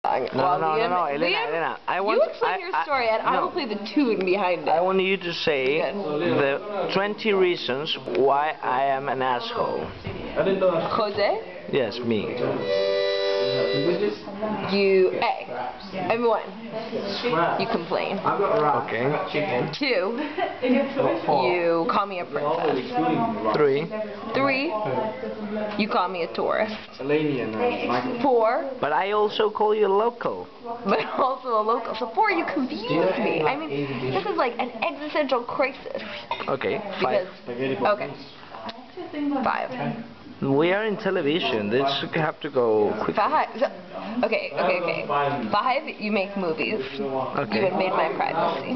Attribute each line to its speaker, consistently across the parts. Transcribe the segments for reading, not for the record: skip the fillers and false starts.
Speaker 1: No, Elena.
Speaker 2: You explain your story, and I will play the tune behind it.
Speaker 1: I want you to say the 20 reasons why I am an asshole.
Speaker 2: Jose?
Speaker 1: Yes, me.
Speaker 2: Everyone, you complain.
Speaker 1: Okay.
Speaker 2: 2, you call me a princess. 3, you call me a tourist. 4,
Speaker 1: but I also call you a local.
Speaker 2: But also a local. So 4, you confuse me. I mean, this is like an existential crisis.
Speaker 1: Okay. 5.
Speaker 2: Okay. 5.
Speaker 1: We are in television. This have to go quick.
Speaker 2: 5. Okay. 5, you make movies.
Speaker 1: Okay.
Speaker 2: You invade my privacy.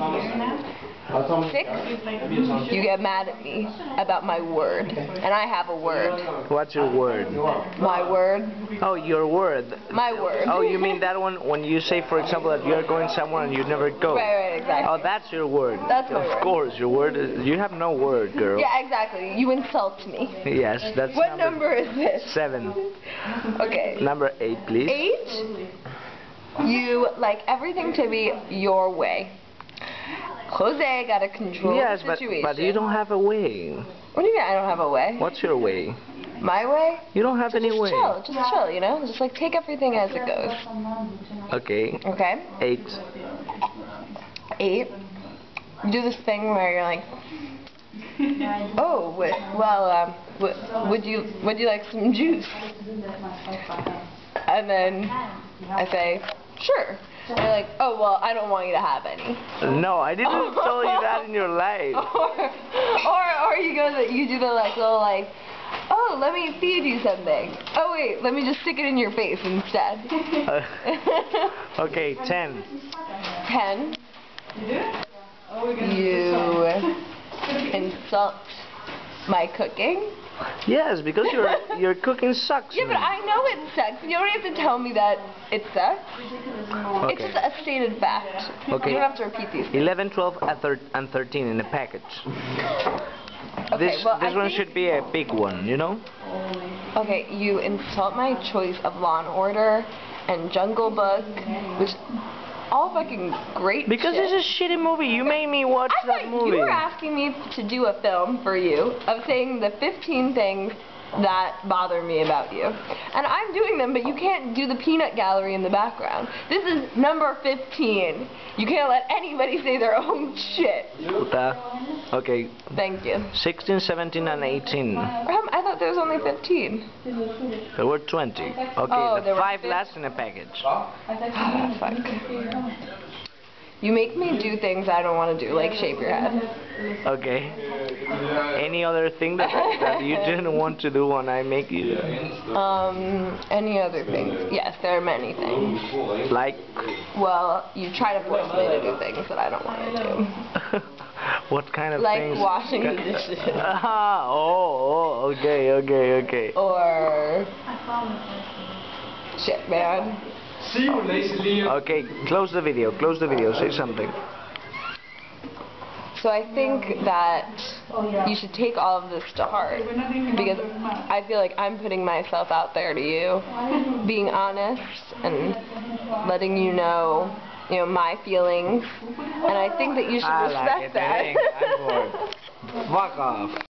Speaker 2: 6, you get mad at me about my word. And I have a word.
Speaker 1: What's your word?
Speaker 2: My word.
Speaker 1: Oh, your word.
Speaker 2: My word.
Speaker 1: Oh, you mean that one when you say, for example, that you're going somewhere and you never go?
Speaker 2: Right, exactly.
Speaker 1: Oh, that's your word.
Speaker 2: That's my word.
Speaker 1: Of course, your word is... You have no word, girl.
Speaker 2: Yeah, exactly. You insult me.
Speaker 1: Yes, that's...
Speaker 2: What number is this?
Speaker 1: 7.
Speaker 2: Okay.
Speaker 1: Number 8, please.
Speaker 2: 8? You like everything to be your way. Jose got to control the situation.
Speaker 1: Yes, but you don't have a way.
Speaker 2: What do you mean I don't have a way?
Speaker 1: What's your way?
Speaker 2: My way?
Speaker 1: You don't have any way.
Speaker 2: Just chill, you know? Just like take everything as it goes.
Speaker 1: Okay.
Speaker 2: Okay?
Speaker 1: 8.
Speaker 2: 8. Do this thing where you're like, oh, would you like some juice? And then I say, sure. And you're like, oh, well, I don't want you to have any.
Speaker 1: No, I didn't tell you that in your life.
Speaker 2: Or you do the like little like, oh, let me feed you something. Oh wait, let me just stick it in your face instead.
Speaker 1: Okay, 10.
Speaker 2: 10. You insult my cooking.
Speaker 1: Yes, because your cooking sucks.
Speaker 2: Yeah, but I know it sucks. You don't have to tell me that it sucks.
Speaker 1: Okay.
Speaker 2: It's just a stated fact.
Speaker 1: Okay.
Speaker 2: You don't have to repeat these things.
Speaker 1: 11, 12, and 13 in a package.
Speaker 2: Okay,
Speaker 1: this one should be a big one, you know?
Speaker 2: Okay, you insult my choice of Law and Order and Jungle Book, which all fucking great
Speaker 1: because
Speaker 2: shit.
Speaker 1: it's a shitty movie. You made me watch that movie.
Speaker 2: You were asking me to do a film for you of saying the 15 things that bother me about you. And I'm doing them, but you can't do the peanut gallery in the background. This is number 15. You can't let anybody say their own shit.
Speaker 1: Okay.
Speaker 2: Thank you.
Speaker 1: 16, 17, and 18.
Speaker 2: I thought there was only 15.
Speaker 1: There were 20. Okay, the 5 last in a package.
Speaker 2: Fuck. You make me do things I don't want to do, like shave your head.
Speaker 1: Okay. Any other thing that you didn't want to do when I make you do?
Speaker 2: Any other things? Yes, there are many things.
Speaker 1: Like?
Speaker 2: Well, you try to force me to do things that I don't want to do.
Speaker 1: What kind of
Speaker 2: like
Speaker 1: things?
Speaker 2: Like washing the dishes.
Speaker 1: Okay.
Speaker 2: Or... Shit, man.
Speaker 1: Okay, close the video, say something.
Speaker 2: So I think that you should take all of this to heart, because I feel like I'm putting myself out there to you, being honest and letting you know my feelings, and I think that you should respect that.
Speaker 1: I'm bored. Fuck off.